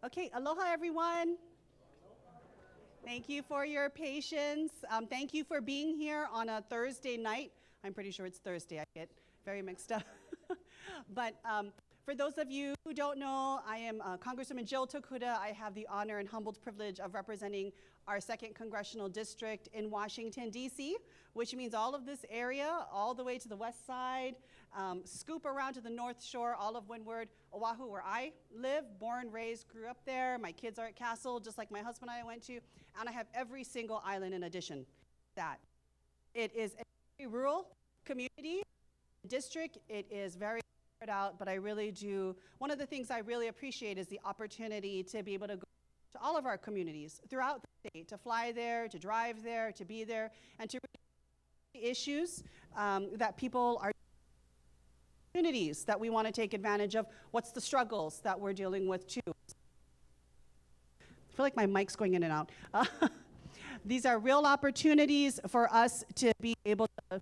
Okay, aloha everyone. Thank you for your patience. Thank you for being here on a Thursday night. I'm pretty sure it's Thursday. I get very mixed up. But for those of you who don't know, I am Congresswoman Jill Tokuda. I have the honor and humbled privilege of representing our 2nd Congressional District in Washington, D.C., which means all of this area, all the way to the west side, scoop around to the north shore, all of Windward, Oahu, where I live, born, raised, grew up there. My kids are at Castle, just like my husband and I went to, and I have every single island in addition to that. It is a very rural community district. It is very spread out, but I really do. One of the things I really appreciate is the opportunity to be able to go to all of our communities throughout the state, to fly there, to drive there, to be there, and to really issues that people are opportunities that we want to take advantage of. What's the struggles that we're dealing with too? I feel like my mic's going in and out. These are real opportunities for us to be able to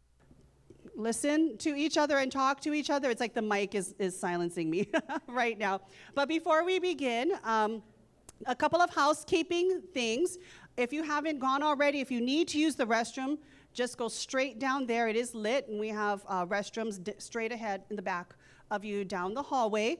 listen to each other and talk to each other. It's like the mic is silencing me right now. But before we begin, a couple of housekeeping things. If you haven't gone already, if you need to use the restroom, just go straight down there. It is lit, and we have restrooms straight ahead in the back of you down the hallway.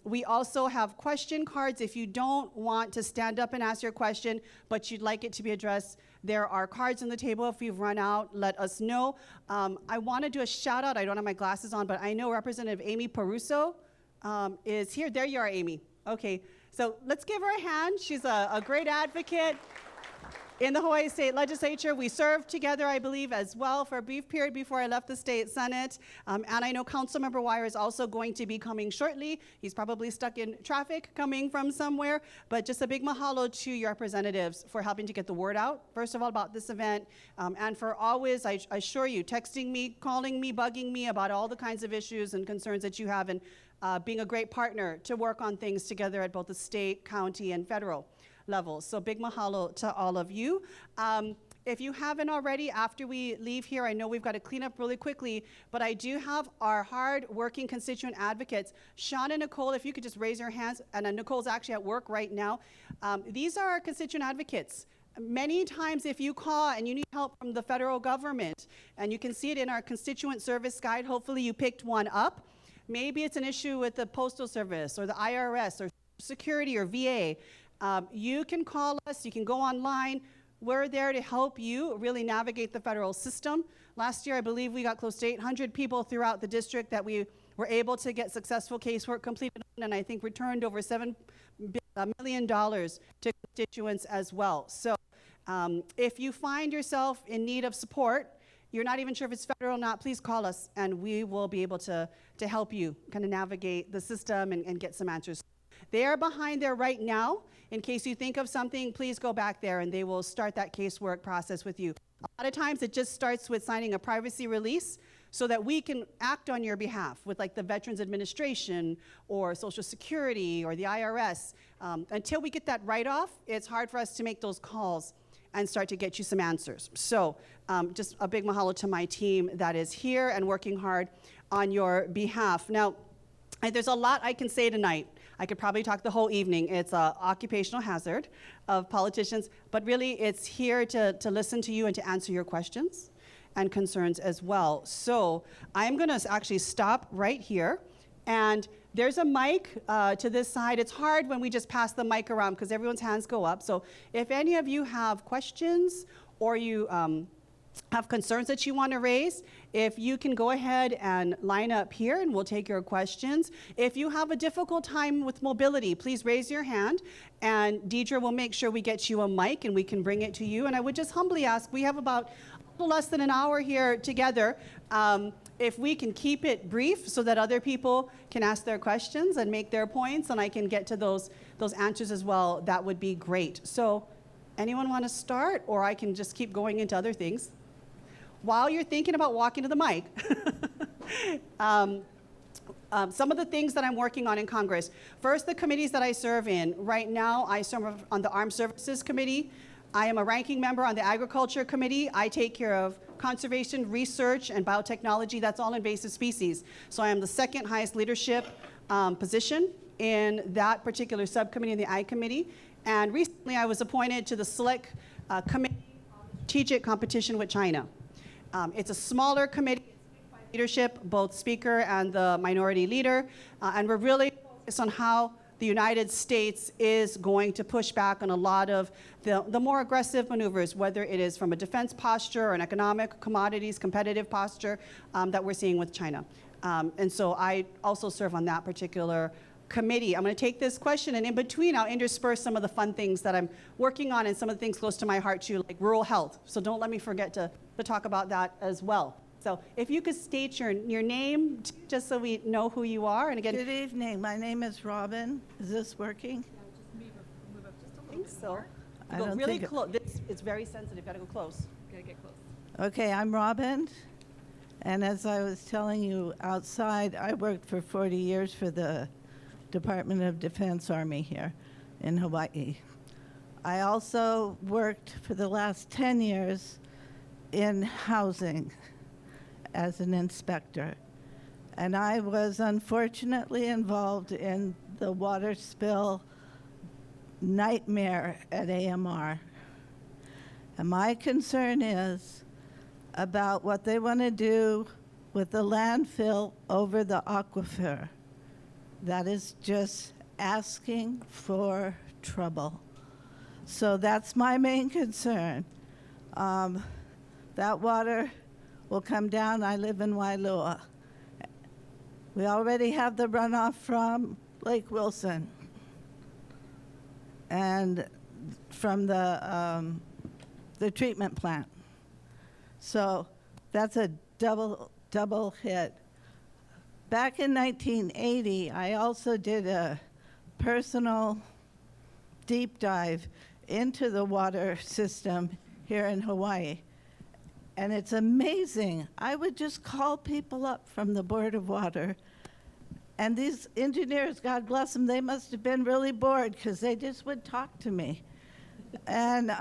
We also have question cards. If you don't want to stand up and ask your question, but you'd like it to be addressed, there are cards on the table. If you've run out, let us know. I want to do a shout out. I don't have my glasses on, but I know Representative Amy Peruso is here. There you are, Amy. Okay, so let's give her a hand. She's a great advocate in the Hawaii State Legislature. We served together, I believe, as well for a brief period before I left the State Senate. And I know Councilmember Wire is also going to be coming shortly. He's probably stuck in traffic coming from somewhere. But just a big mahalo to your representatives for helping to get the word out, first of all, about this event. And for always, I assure you, texting me, calling me, bugging me about all the kinds of issues and concerns that you have, and being a great partner to work on things together at both the state, county, and federal levels. So big mahalo to all of you. If you haven't already, after we leave here, I know we've got to clean up really quickly, but I do have our hard-working constituent advocates. Sean and Nicole, if you could just raise your hands, and Nicole's actually at work right now. These are our constituent advocates. Many times if you call and you need help from the federal government, and you can see it in our constituent service guide, hopefully you picked one up. Maybe it's an issue with the Postal Service or the IRS or Security or VA. You can call us, you can go online. We're there to help you really navigate the federal system. Last year, I believe we got close to 800 people throughout the district that we were able to get successful casework completed on, and I think returned over $7 million to constituents as well. So if you find yourself in need of support, you're not even sure if it's federal or not, please call us and we will be able to help you kind of navigate the system and get some answers. They are behind there right now. In case you think of something, please go back there and they will start that casework process with you. A lot of times it just starts with signing a privacy release so that we can act on your behalf with like the Veterans Administration or Social Security or the IRS. Until we get that right off, it's hard for us to make those calls and start to get you some answers. So just a big mahalo to my team that is here and working hard on your behalf. Now, there's a lot I can say tonight. I could probably talk the whole evening. It's an occupational hazard of politicians, but really it's here to listen to you and to answer your questions and concerns as well. So I'm gonna actually stop right here, and there's a mic to this side. It's hard when we just pass the mic around because everyone's hands go up. So if any of you have questions or you have concerns that you want to raise, if you can go ahead and line up here and we'll take your questions. If you have a difficult time with mobility, please raise your hand and Deidre will make sure we get you a mic and we can bring it to you. And I would just humbly ask, we have about a little less than an hour here together. If we can keep it brief so that other people can ask their questions and make their points and I can get to those answers as well, that would be great. So anyone want to start, or I can just keep going into other things? While you're thinking about walking to the mic, some of the things that I'm working on in Congress. First, the committees that I serve in. Right now, I serve on the Armed Services Committee. I am a ranking member on the Agriculture Committee. I take care of conservation, research, and biotechnology. That's all invasive species. So I am the second highest leadership position in that particular subcommittee in the Ag Committee. And recently I was appointed to the Select Committee on Strategic Competition with China. It's a smaller committee, leadership, both speaker and the minority leader, and we're really focused on how the United States is going to push back on a lot of the more aggressive maneuvers, whether it is from a defense posture or an economic, commodities, competitive posture that we're seeing with China. And so I also serve on that particular committee. I'm going to take this question, and in between I'll intersperse some of the fun things that I'm working on and some of the things close to my heart too, like rural health. So don't let me forget to talk about that as well. So if you could state your name, just so we know who you are. And again, good evening. My name is Robin. Is this working? Yeah, just move up just a little bit. So I go don't really think close. It's very sensitive. Got to go close. Got to get close. Okay, I'm Robin. And as I was telling you outside, I worked for 40 years for the Department of Defense Army here in Hawaii. I also worked for the last 10 years in housing as an inspector. And I was unfortunately involved in the water spill nightmare at AMR. And my concern is about what they want to do with the landfill over the aquifer. That is just asking for trouble. So that's my main concern. That water will come down. I live in Wahiawā. We already have the runoff from Lake Wilson and from the treatment plant. So that's a double hit. Back in 1980, I also did a personal deep dive into the water system here in Hawaii. And it's amazing. I would just call people up from the Board of Water. And these engineers, God bless them, they must have been really bored because they just would talk to me. And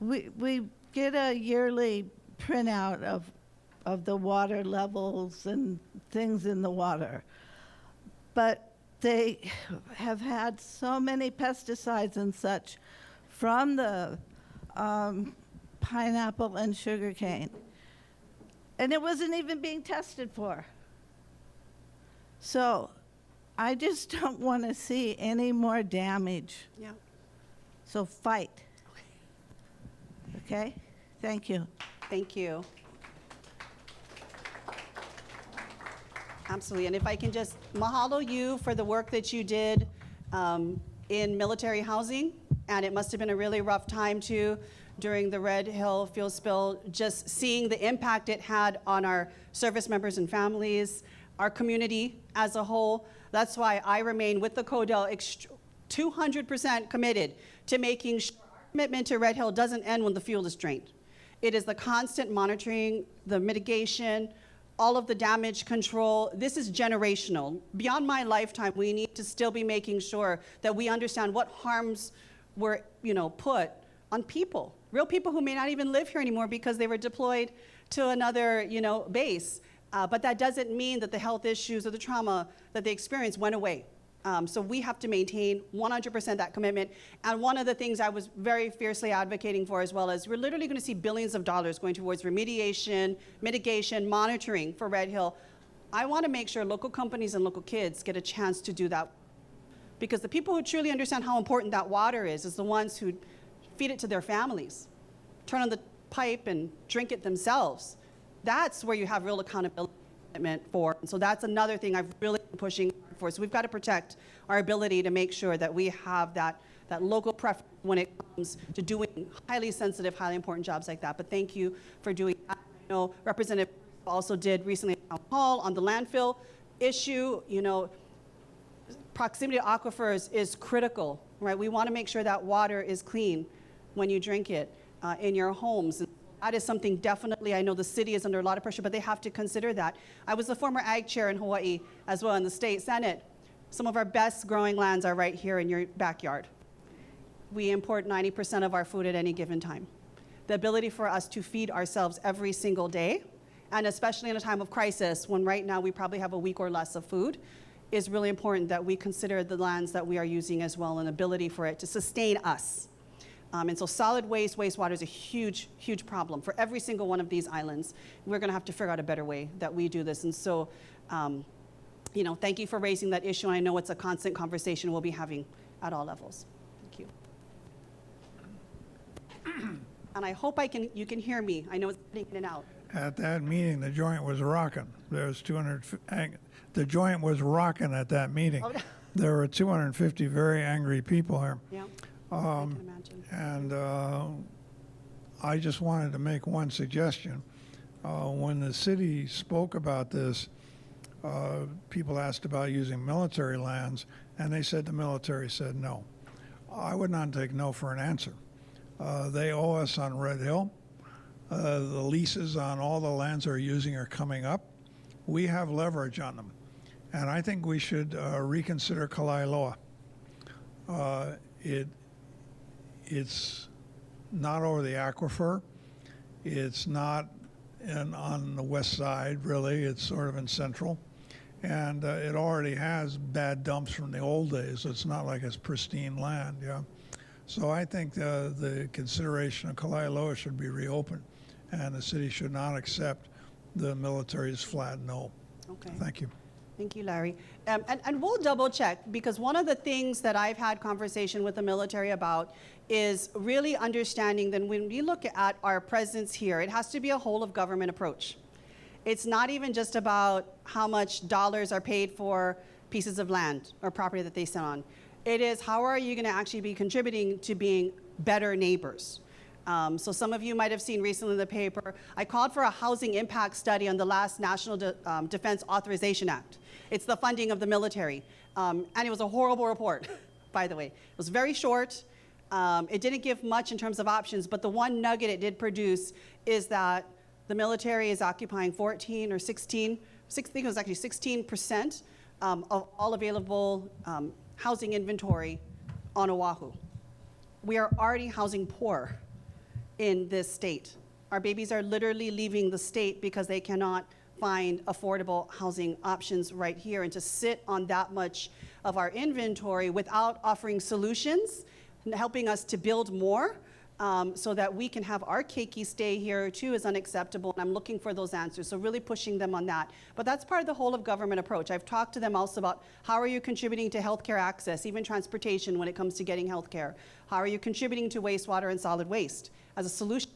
we get a yearly printout of the water levels and things in the water. But they have had so many pesticides and such from the pineapple and sugarcane. And it wasn't even being tested for. So I just don't want to see any more damage. Yeah. So fight. Okay? Thank you. Thank you. Absolutely. And if I can just mahalo you for the work that you did in military housing. And it must have been a really rough time too during the Red Hill fuel spill, just seeing the impact it had on our service members and families, our community as a whole. That's why I remain with the CODEL 200% committed to making sure our commitment to Red Hill doesn't end when the fuel is drained. It is the constant monitoring, the mitigation, all of the damage control. This is generational. Beyond my lifetime, we need to still be making sure that we understand what harms were, put on people, real people who may not even live here anymore because they were deployed to another, base. But that doesn't mean that the health issues or the trauma that they experienced went away. So we have to maintain 100% that commitment. And one of the things I was very fiercely advocating for as well is we're literally going to see billions of dollars going towards remediation, mitigation, monitoring for Red Hill. I want to make sure local companies and local kids get a chance to do that. Because the people who truly understand how important that water is the ones who feed it to their families, turn on the pipe and drink it themselves. That's where you have real accountability commitment for. And so that's another thing I've really been pushing for. So we've got to protect our ability to make sure that we have that local preference when it comes to doing highly sensitive, highly important jobs like that. But thank you for doing that. I know Representative also did recently a town hall on the landfill issue. Proximity to aquifers is critical, right? We want to make sure that water is clean when you drink it in your homes. And that is something definitely, I know the city is under a lot of pressure, but they have to consider that. I was the former ag chair in Hawaii as well in the state Senate. Some of our best growing lands are right here in your backyard. We import 90% of our food at any given time. The ability for us to feed ourselves every single day And especially in a time of crisis, when right now we probably have a week or less of food, is really important that we consider the lands that we are using as well and ability for it to sustain us. And so solid waste, wastewater is a huge, huge problem for every single one of these islands. We're going to have to figure out a better way that we do this. And so, you know, thank you for raising that issue. And I know it's a constant conversation we'll be having at all levels. Thank you. And I hope you can hear me. I know it's getting in and out. At that meeting, the joint was rocking. The joint was rocking at that meeting. Oh, There were 250 very angry people here. yeah, I can imagine. And I just wanted to make one suggestion. When the city spoke about this, people asked about using military lands, and they said the military said no. I would not take no for an answer. They owe us on Red Hill. The leases on all the lands they're using are coming up. We have leverage on them. And I think we should reconsider Kalailoa. It's not over the aquifer. It's not on the west side, really. It's sort of in central. And it already has bad dumps from the old days. It's not like it's pristine land, yeah. So I think the consideration of Kalailoa should be reopened, and the city should not accept the military's flat no. Okay. Thank you. Thank you, Larry. And we'll double check, because one of the things that I've had conversation with the military about is really understanding that when we look at our presence here, it has to be a whole of government approach. It's not even just about how much dollars are paid for pieces of land or property that they sit on. It is, how are you going to actually be contributing to being better neighbors? So some of you might have seen recently in the paper, I called for a housing impact study on the last National Defense Authorization Act. It's the funding of the military. And it was a horrible report, by the way. It was very short. It didn't give much in terms of options, but the one nugget it did produce is that the military is occupying 14 or 16, I think it was actually 16% of all available housing inventory on Oahu. We are already housing poor in this state. Our babies are literally leaving the state because they cannot find affordable housing options right here, and to sit on that much of our inventory without offering solutions and helping us to build more so that we can have our keiki stay here too is unacceptable, and I'm looking for those answers, so really pushing them on that. But that's part of the whole of government approach. I've talked to them also about how are you contributing to healthcare access, even transportation when it comes to getting healthcare. How are you contributing to wastewater and solid waste as a solution?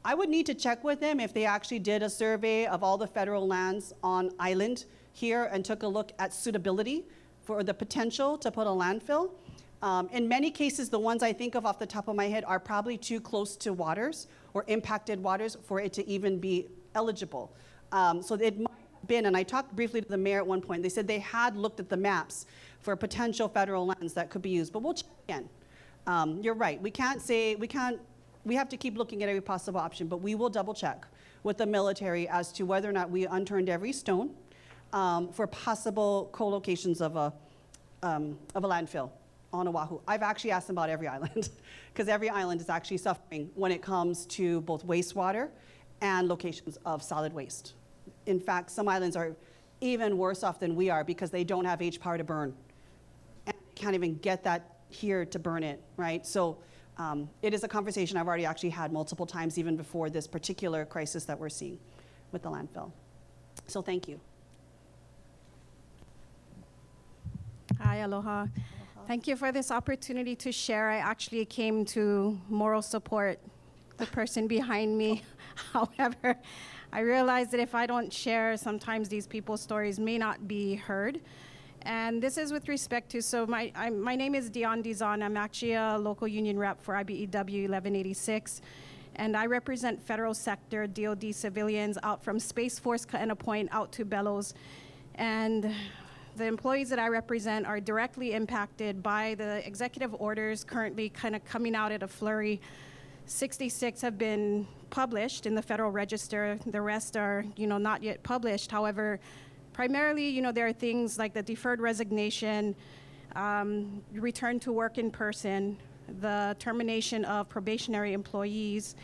I would need to check with them if they actually did a survey of all the federal lands on island here and took a look at suitability for the potential to put a landfill. In many cases, the ones I think of off the top of my head are probably too close to waters or impacted waters for it to even be eligible. So it might have been, and I talked briefly to the mayor at one point, they said they had looked at the maps for potential federal lands that could be used, but we'll check again. You're right, we have to keep looking at every possible option, but we will double check with the military as to whether or not we unturned every stone for possible co-locations of a landfill on Oahu. I've actually asked them about every island, because every island is actually suffering when it comes to both wastewater and locations of solid waste. In fact, some islands are even worse off than we are because they don't have H-power to burn. And can't even get that here to burn it, right? So it is a conversation I've already actually had multiple times, even before this particular crisis that we're seeing with the landfill. So thank you. Hi, aloha. Thank you for this opportunity to share. I actually came to moral support the person behind me. However, I realized that if I don't share, sometimes these people's stories may not be heard. And this is with respect to, so my name is Dion Dizon. I'm actually a local union rep for IBEW 1186. And I represent federal sector DoD civilians out from Space Force Ka'ena Point out to Bellows. And the employees that I represent are directly impacted by the executive orders currently kind of coming out at a flurry. 66 have been published in the Federal Register. The rest are, not yet published. However, primarily, there are things like the deferred resignation, return to work in person, the termination of probationary employees,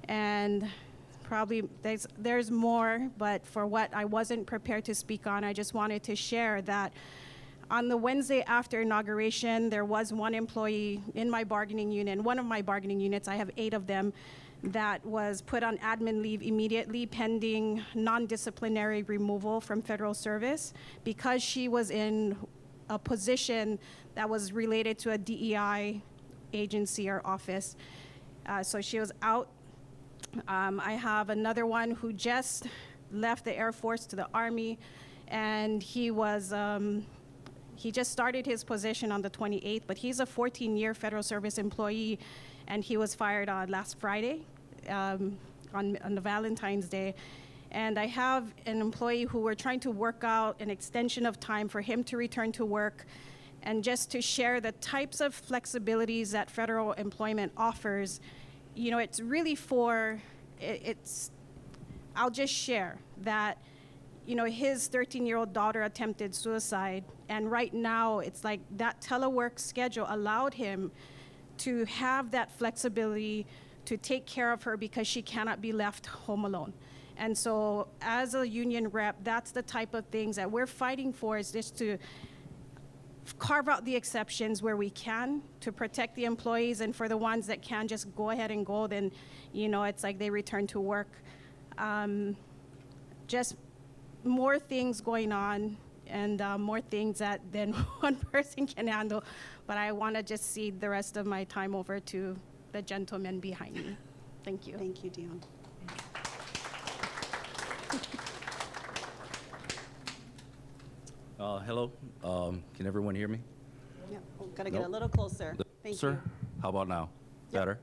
and probably, there's more, but for what I wasn't prepared to speak on, I just wanted to share that on the Wednesday after inauguration, there was one employee in my bargaining unit, one of my bargaining units, I have 8 of them, that was put on admin leave immediately pending non-disciplinary removal from federal service because she was in a position that was related to a DEI agency or office. So she was out. I have another one who just left the Air Force to the Army, and he was, he just started his position on the 28th, but he's a 14-year federal service employee, and he was fired on last Friday on the Valentine's Day. And I have an employee who we're trying to work out an extension of time for him to return to work, and just to share the types of flexibilities that federal employment offers. You know, it's really for, I'll just share that, you know, his 13-year-old daughter attempted suicide, and right now it's like that telework schedule allowed him to have that flexibility to take care of her because she cannot be left home alone. And so as a union rep, that's the type of things that we're fighting for, is just to carve out the exceptions where we can to protect the employees, and for the ones that can just go ahead and go, then, you know, it's like they return to work. Just more things going on, and more things that then one person can handle. But I want to just cede the rest of my time over to the gentleman behind me. Thank you. Thank you, Dion. Hello, can everyone hear me? Yeah, we've got to get a Nope. little closer. Thank Sir, you. how about now? Yep. Better?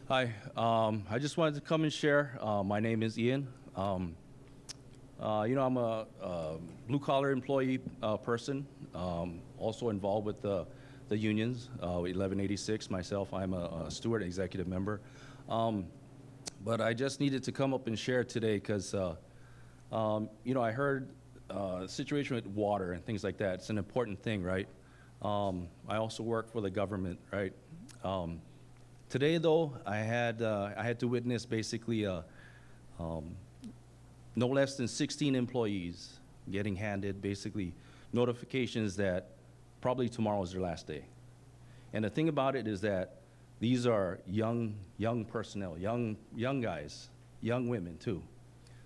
Hi, I just wanted to come and share. My name is Ian. You know, I'm a blue-collar employee person, also involved with the unions, 1186. Myself, I'm a steward, executive member. But I just needed to come up and share today because, you know, I heard situation with water and things like that. It's an important thing, right? I also work for the government, right? Today, though, I had to witness basically no less than 16 employees getting handed basically notifications that probably tomorrow is their last day. And the thing about it is that these are young personnel, young guys, young women too.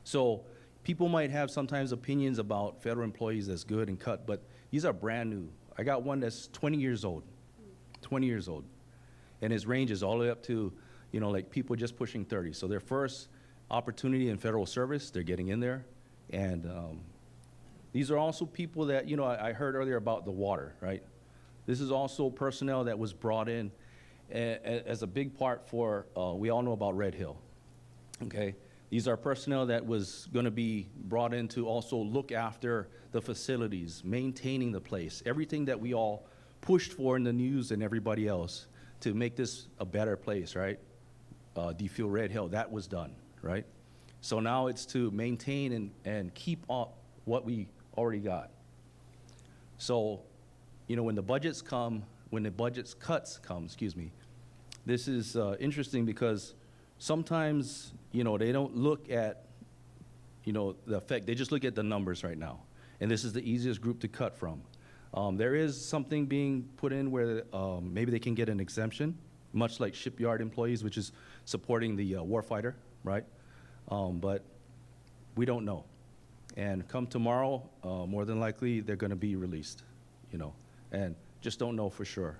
So people might have sometimes opinions about federal employees that's good and cut, but these are brand new. I got one that's 20 years old, 20 years old. And his range is all the way up to, you know, like people just pushing 30. So their first opportunity in federal service, they're getting in there. And these are also people that, you know, I heard earlier about the water, right? This is also personnel that was brought in as a big part for, we all know about Red Hill, okay? These are personnel that was gonna be brought in to also look after the facilities, maintaining the place, everything that we all pushed for in the news and everybody else to make this a better place, right? Defuel Red Hill, that was done, right? So now it's to maintain and keep up what we already got. So, you know, when the budgets cuts come, excuse me, this is interesting because sometimes, you know, they don't look at, you know, the effect. They just look at the numbers right now. And this is the easiest group to cut from. There is something being put in where maybe they can get an exemption, much like shipyard employees, which is supporting the warfighter, right? But we don't know. And come tomorrow, more than likely, they're going to be released, you know, and just don't know for sure.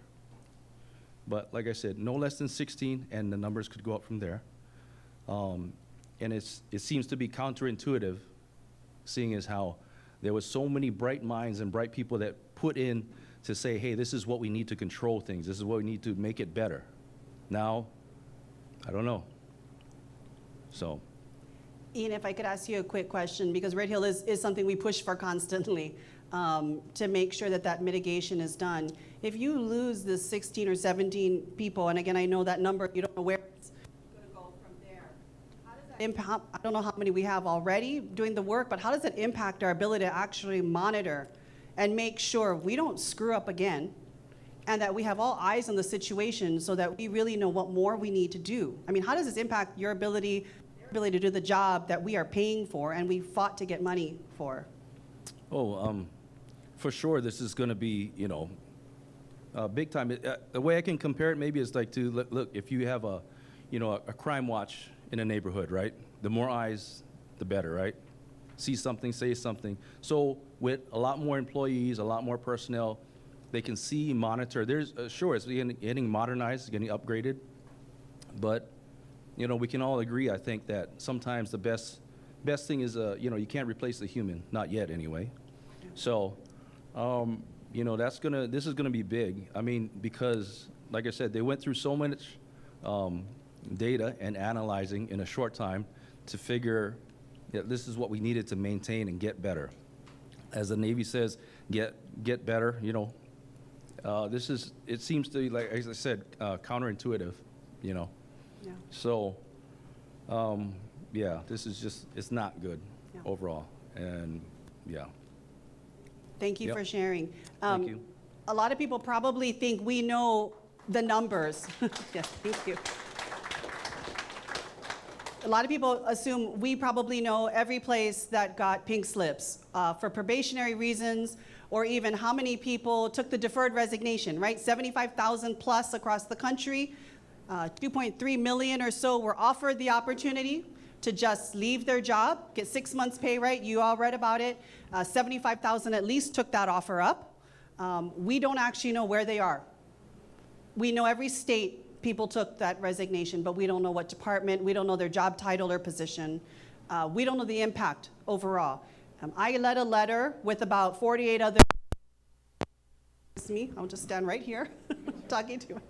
But like I said, no less than 16, and the numbers could go up from there. And it seems to be counterintuitive, seeing as how there was so many bright minds and bright people that put in to say, hey, this is what we need to control things. This is what we need to make it better. Now, I don't know. So. Ian, if I could ask you a quick question, because Red Hill is something we push for constantly to make sure that that mitigation is done. If you lose the 16 or 17 people, and again, I know that number, you don't know where it's going to go from there. How does that impact, I don't know how many we have already doing the work, but how does it impact our ability to actually monitor and make sure we don't screw up again, and that we have all eyes on the situation so that we really know what more we need to do? I mean, how does this impact your ability, their ability to do the job that we are paying for and we fought to get money for. For sure, this is going to be, big time. The way I can compare it maybe is like to look, if you have a crime watch in a neighborhood, right? The more eyes, the better, right? See something, say something. So with a lot more employees, a lot more personnel, they can see, monitor. There's sure it's getting modernized, getting upgraded, but we can all agree, I think, that sometimes the best thing is you can't replace the human, not yet anyway. So this is gonna be big. I mean, because like I said, they went through so much data and analyzing in a short time to figure that this is what we needed to maintain and get better. As the Navy says, get better. It seems to be, like as I said, counterintuitive. Yeah. So this is just, it's not good overall, and yeah. Thank you Yep. for sharing. Thank you. A lot of people probably think we know the numbers. Yes, thank you. A lot of people assume we probably know every place that got pink slips for probationary reasons, or even how many people took the deferred resignation, right? 75,000 plus across the country. 2.3 million or so were offered the opportunity to just leave their job, get 6 months pay, right? You all read about it. 75,000 at least took that offer up. We don't actually know where they are. We know every state people took that resignation, but we don't know what department, we don't know their job title or position. We don't know the impact overall. I led a letter with about 48 other, I'll just stand right here talking to you.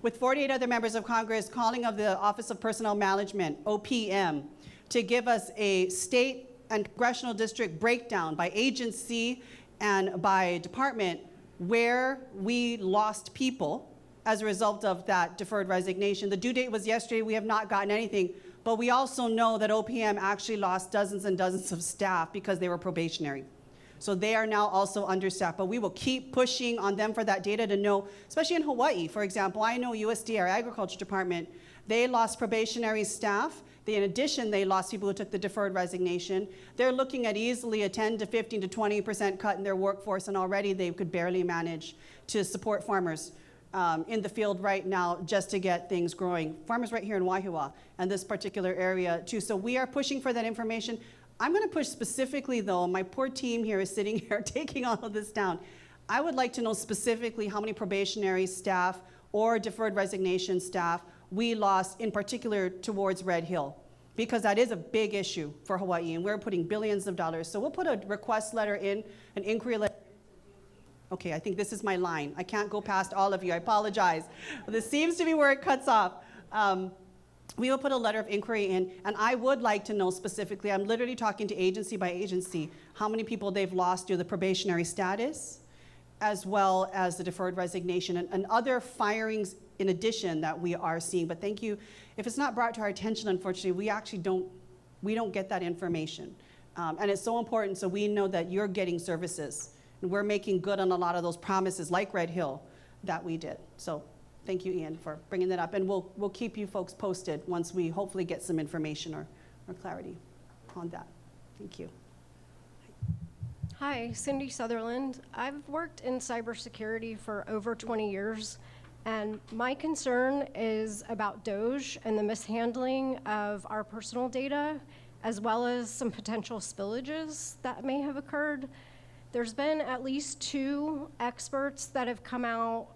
With 48 other members of Congress calling of the Office of Personnel Management, OPM, to give us a state and congressional district breakdown by agency and by department where we lost people as a result of that deferred resignation. The due date was yesterday. We have not gotten anything, but we also know that OPM actually lost dozens and dozens of staff because they were probationary. So they are now also understaffed, but we will keep pushing on them for that data to know, especially in Hawaii, for example. I know USDA, our agriculture department, they lost probationary staff. In addition, they lost people who took the deferred resignation. They're looking at easily a 10 to 15 to 20% cut in their workforce, and already they could barely manage to support farmers in the field right now just to get things growing. Farmers right here in Wahiawā and this particular area too. So we are pushing for that information. I'm going to push specifically, though, my poor team here is sitting here taking all of this down. I would like to know specifically how many probationary staff or deferred resignation staff we lost, in particular towards Red Hill, because that is a big issue for Hawaii, and we're putting billions of dollars. So we'll put a request letter in, an inquiry letter. Okay, I think this is my line. I can't go past all of you. I apologize. This seems to be where it cuts off. We will put a letter of inquiry in, and I would like to know specifically, I'm literally talking to agency by agency, how many people they've lost due to the probationary status, as well as the deferred resignation and other firings in addition that we are seeing. But thank you. If it's not brought to our attention, unfortunately, we actually don't get that information. And it's so important so we know that you're getting services. And we're making good on a lot of those promises, like Red Hill, that we did. So thank you, Ian, for bringing that up. And we'll keep you folks posted once we hopefully get some information or clarity on that. Thank you. Hi, Cindy Sutherland. I've worked in cybersecurity for over 20 years, and my concern is about DOJ and the mishandling of our personal data, as well as some potential spillages that may have occurred. There's been at least 2 experts that have come out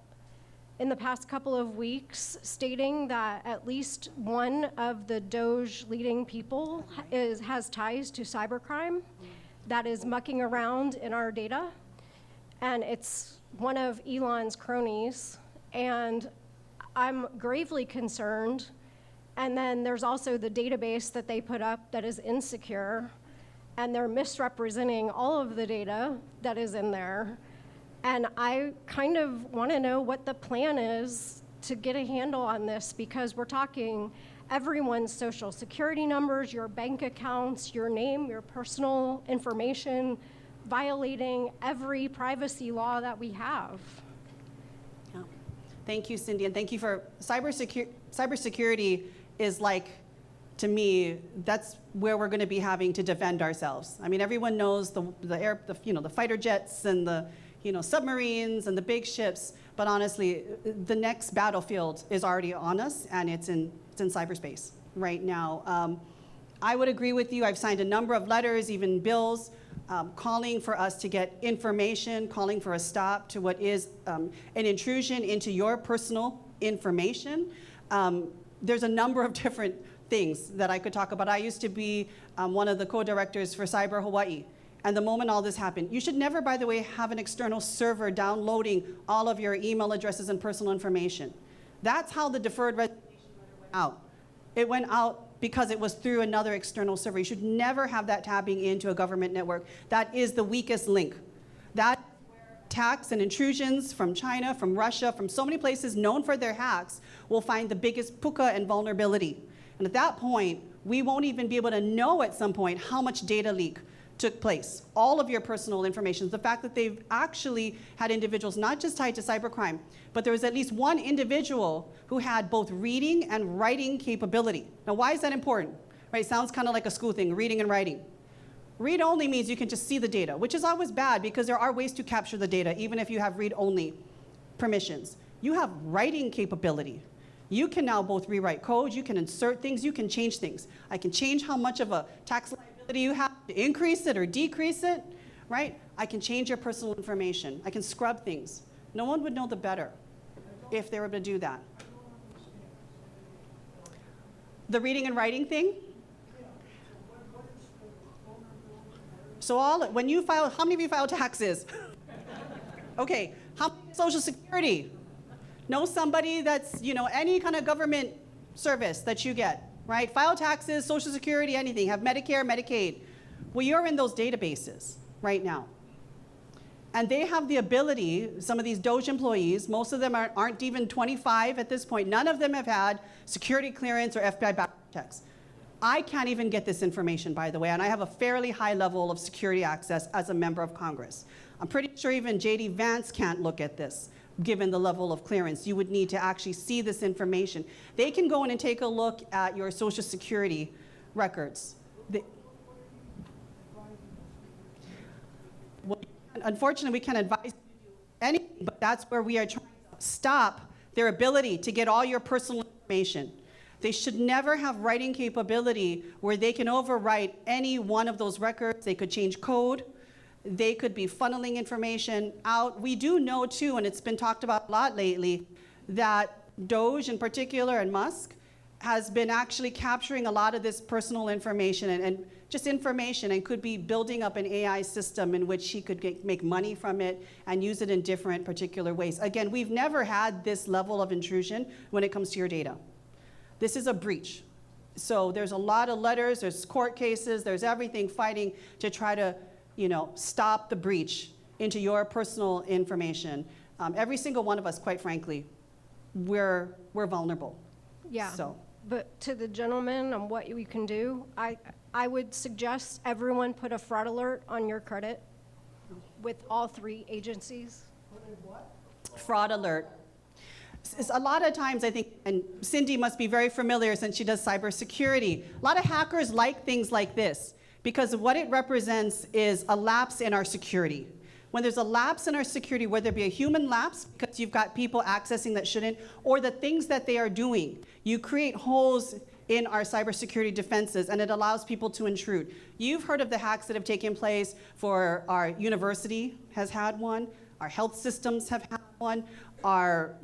in the past couple of weeks stating that at least one of the DOJ leading people has ties to cybercrime that is mucking around in our data. And it's one of Elon's cronies. And I'm gravely concerned. And then there's also the database that they put up that is insecure. And they're misrepresenting all of the data that is in there. And I kind of want to know what the plan is to get a handle on this, because we're talking everyone's social security numbers, your bank accounts, your name, your personal information, violating every privacy law that we have. Yeah. Thank you, Cindy, and thank you for cybersecurity is like to me, that's where we're going to be having to defend ourselves. I mean, everyone knows the fighter jets and the submarines and the big ships, but honestly, the next battlefield is already on us, and it's in cyberspace right now. I would agree with you. I've signed a number of letters, even bills, calling for us to get information, calling for a stop to what is an intrusion into your personal information. There's a number of different things that I could talk about. I used to be one of the co-directors for Cyber Hawaii. And the moment all this happened, you should never, by the way, have an external server downloading all of your email addresses and personal information. That's how the deferred resignation letter went out. It went out because it was through another external server. You should never have that tapping into a government network. That is the weakest link. That attacks and intrusions from China, from Russia, from so many places known for their hacks will find the biggest puka and vulnerability. And at that point, we won't even be able to know at some point how much data leak took place. All of your personal information. The fact that they've actually had individuals not just tied to cybercrime, but there was at least one individual who had both reading and writing capability. Now, why is that important? Right? Sounds kind of like a school thing, reading and writing. Read only means you can just see the data, which is always bad because there are ways to capture the data, even if you have read only permissions. You have writing capability. You can now both rewrite code, you can insert things, you can change things. I can change how much of a tax liability you have, to increase it or decrease it, right? I can change your personal information. I can scrub things. No one would know the better if they were able to do that. The reading and writing thing? So when you file, how many of you file taxes? Okay, how many Social Security? Know somebody that's, any kind of government service that you get, right? File taxes, Social Security, anything, have Medicare, Medicaid. Well, you're in those databases right now. And they have the ability, some of these DOGE employees, most of them aren't even 25 at this point. None of them have had security clearance or FBI background checks. I can't even get this information, by the way, and I have a fairly high level of security access as a member of Congress. I'm pretty sure even J.D. Vance can't look at this, given the level of clearance. You would need to actually see this information. They can go in and take a look at your Social Security records. Unfortunately, we can't advise you to do anything, but that's where we are trying to stop their ability to get all your personal information. They should never have writing capability where they can overwrite any one of those records. They could change code. They could be funneling information out. We do know, too, and it's been talked about a lot lately, that DOGE in particular and Musk has been actually capturing a lot of this personal information and just information, and could be building up an AI system in which he could make money from it and use it in different particular ways. Again, we've never had this level of intrusion when it comes to your data. This is a breach. So there's a lot of letters, there's court cases, there's everything fighting to try to stop the breach into your personal information. Every single one of us, quite frankly, we're vulnerable. Yeah. So. But to the gentleman on what you can do, I would suggest everyone put a fraud alert on your credit with all 3 agencies. Fraud alert. A lot of times, I think, and Cindy must be very familiar since she does cybersecurity, a lot of hackers like things like this because what it represents is a lapse in our security. When there's a lapse in our security, whether it be a human lapse, because you've got people accessing that shouldn't, or the things that they are doing, you create holes in our cybersecurity defenses, and it allows people to intrude. You've heard of the hacks that have taken place for our university has had one, our health systems have had one, our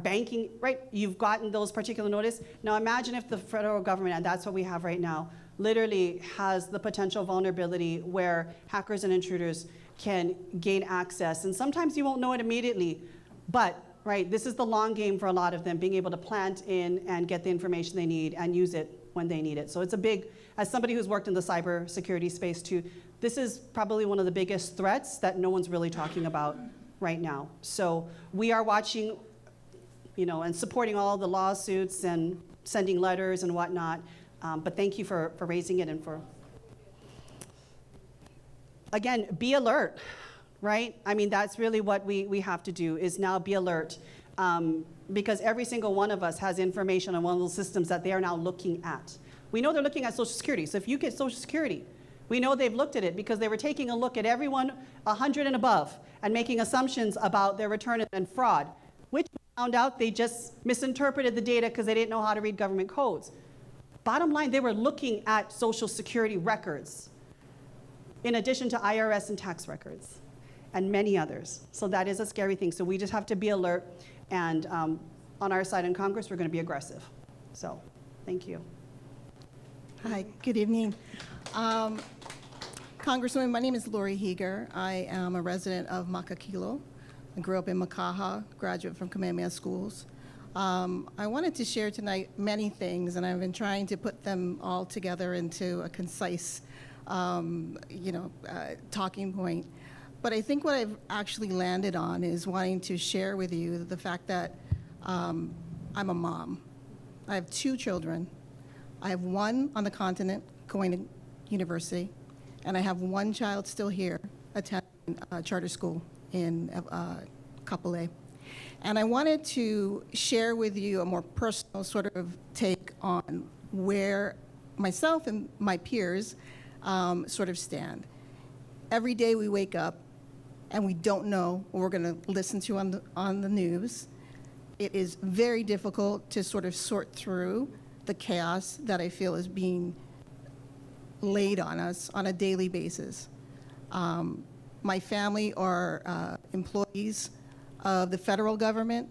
banking, right? You've gotten those particular notice. Now imagine if the federal government, and that's what we have right now, literally has the potential vulnerability where hackers and intruders can gain access. And sometimes you won't know it immediately, but right, this is the long game for a lot of them, being able to plant in and get the information they need and use it when they need it. So it's a big, as somebody who's worked in the cybersecurity space too, this is probably one of the biggest threats that no one's really talking about right now. So we are watching, and supporting all the lawsuits and sending letters and whatnot. But thank you for raising it and for, again, be alert, right? I mean, that's really what we have to do is now be alert. because every single one of us has information on one of those systems that they are now looking at. We know they're looking at Social Security. So if you get Social Security, we know they've looked at it because they were taking a look at everyone 100 and above and making assumptions about their return and fraud, which we found out they just misinterpreted the data because they didn't know how to read government codes. Bottom line, they were looking at Social Security records in addition to IRS and tax records and many others. So that is a scary thing. So we just have to be alert. And on our side in Congress, we're going to be aggressive. So thank you. Hi, good evening. Congresswoman, my name is Lori Heeger. I am a resident of Makakilo. I grew up in Makaha, graduate from Kamehameha Schools. I wanted to share tonight many things, and I've been trying to put them all together into a concise, talking point. But I think what I've actually landed on is wanting to share with you the fact that I'm a mom. I have 2 children. I have one on the continent going to university, and I have one child still here attending charter school in Kapolei. And I wanted to share with you a more personal sort of take on where myself and my peers sort of stand. Every day we wake up and we don't know what we're going to listen to on the news. It is very difficult to sort of sort through the chaos that I feel is being laid on us on a daily basis. My family are employees of the federal government.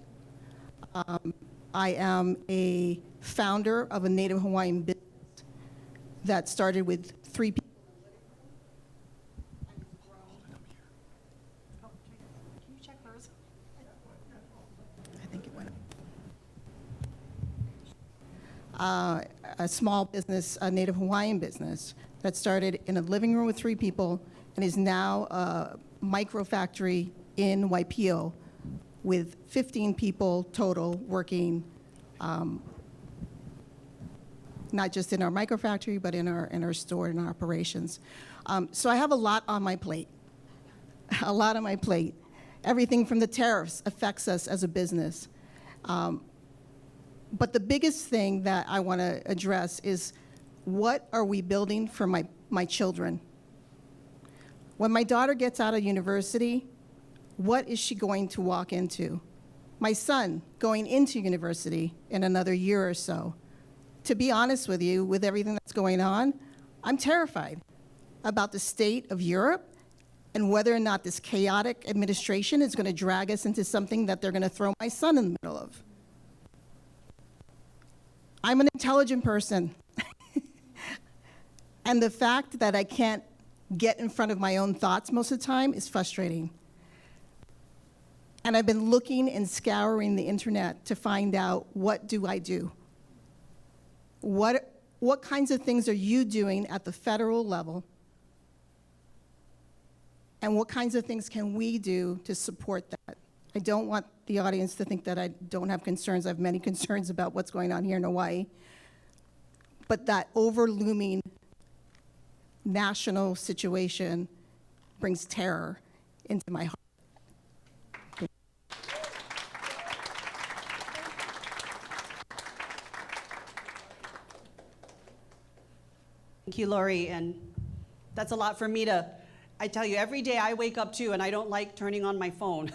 I am a founder of a Native Hawaiian business that started with 3 people. Can you check hers? I think it went up. A small business, a Native Hawaiian business that started in a living room with 3 people and is now a micro factory in Waipio with 15 people total working, not just in our micro factory, but in our store and our operations. So I have a lot on my plate, a lot on my plate. Everything from the tariffs affects us as a business. But the biggest thing that I want to address is, what are we building for my children? When my daughter gets out of university, what is she going to walk into? My son going into university in another year or so. To be honest with you, with everything that's going on, I'm terrified about the state of Europe and whether or not this chaotic administration is going to drag us into something that they're going to throw my son in the middle of. I'm an intelligent person. And the fact that I can't get in front of my own thoughts most of the time is frustrating. And I've been looking and scouring the internet to find out, what do I do? What kinds of things are you doing at the federal level? And what kinds of things can we do to support that? I don't want the audience to think that I don't have concerns. I have many concerns about what's going on here in Hawaii. But that overlooming national situation brings terror into my heart. Thank you, Lori, and that's a lot for me to, I tell you, every day I wake up too, and I don't like turning on my phone.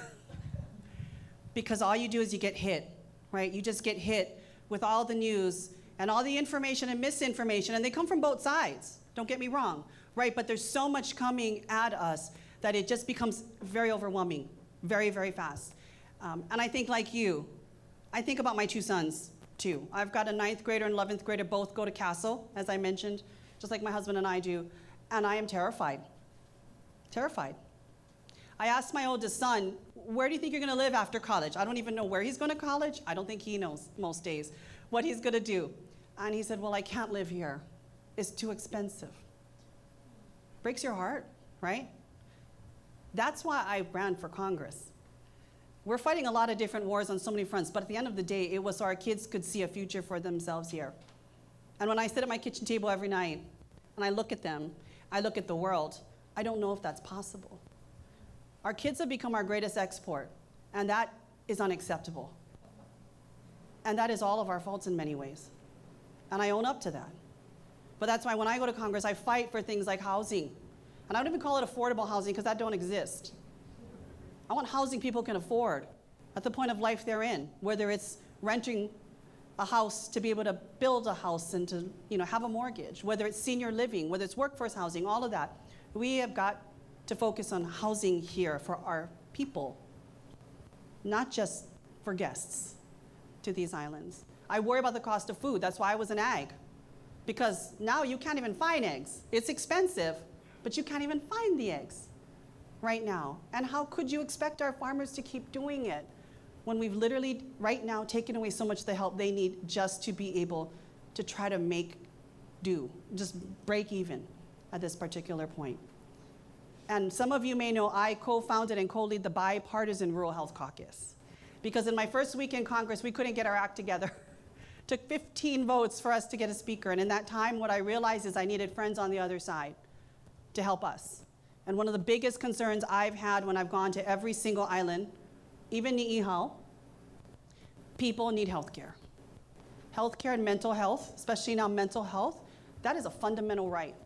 Because all you do is you get hit, right? You just get hit with all the news and all the information and misinformation, and they come from both sides, don't get me wrong, right? But there's so much coming at us that it just becomes very overwhelming, very, very fast. And I think like you, I think about my 2 sons too. I've got a 9th grader and 11th grader, both go to Castle, as I mentioned, just like my husband and I do, and I am terrified, terrified. I asked my oldest son, where do you think you're gonna live after college? I don't even know where he's going to college. I don't think he knows most days what he's gonna do. And he said, well, I can't live here. It's too expensive. Breaks your heart, right? That's why I ran for Congress. We're fighting a lot of different wars on so many fronts, but at the end of the day, it was so our kids could see a future for themselves here. And when I sit at my kitchen table every night and I look at them, I look at the world, I don't know if that's possible. Our kids have become our greatest export, and that is unacceptable. And that is all of our faults in many ways. And I own up to that. But that's why when I go to Congress, I fight for things like housing. And I don't even call it affordable housing because that don't exist. I want housing people can afford at the point of life they're in, whether it's renting a house to be able to build a house and to have a mortgage, whether it's senior living, whether it's workforce housing, all of that. We have got to focus on housing here for our people, not just for guests to these islands. I worry about the cost of food. That's why I was an ag. Because now you can't even find eggs. It's expensive, but you can't even find the eggs right now. And how could you expect our farmers to keep doing it when we've literally right now taken away so much of the help they need just to be able to try to make do, just break even at this particular point. And some of you may know I co-founded and co-lead the Bipartisan Rural Health Caucus. Because in my first week in Congress, we couldn't get our act together. Took 15 votes for us to get a speaker. And in that time, what I realized is I needed friends on the other side to help us. And one of the biggest concerns I've had when I've gone to every single island, even Ni'ihau, people need health care. Health care and mental health, especially now mental health, that is a fundamental right.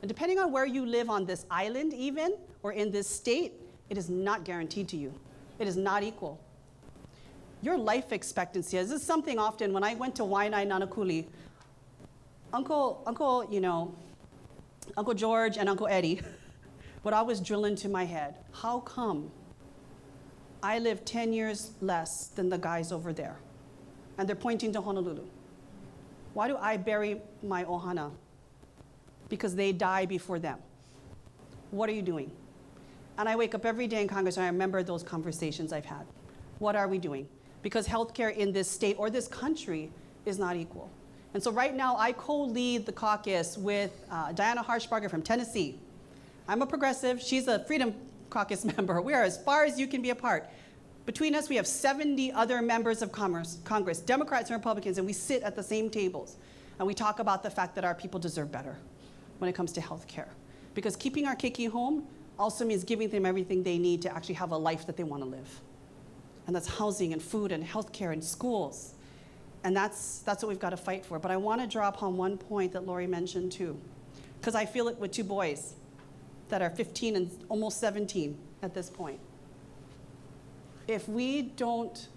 And depending on where you live on this island even, or in this state, it is not guaranteed to you. It is not equal. Your life expectancy, this is something often when I went to Waianae Nanakuli, Uncle George and Uncle Eddie would always drill into my head, how come I live 10 years less than the guys over there? And they're pointing to Honolulu. Why do I bury my ohana? Because they die before them. What are you doing? And I wake up every day in Congress and I remember those conversations I've had. What are we doing? Because healthcare in this state or this country is not equal. And so right now I co-lead the caucus with Diana Harshbarger from Tennessee. I'm a progressive, she's a Freedom Caucus member. We are as far as you can be apart. Between us, we have 70 other members of Congress, Democrats and Republicans, and we sit at the same tables. And we talk about the fact that our people deserve better when it comes to health care. Because keeping our keiki home also means giving them everything they need to actually have a life that they want to live. And that's housing and food and health care and schools. And that's what we've got to fight for. But I want to draw upon one point that Lori mentioned too, because I feel it with two boys that are 15 and almost 17 at this point. If we don't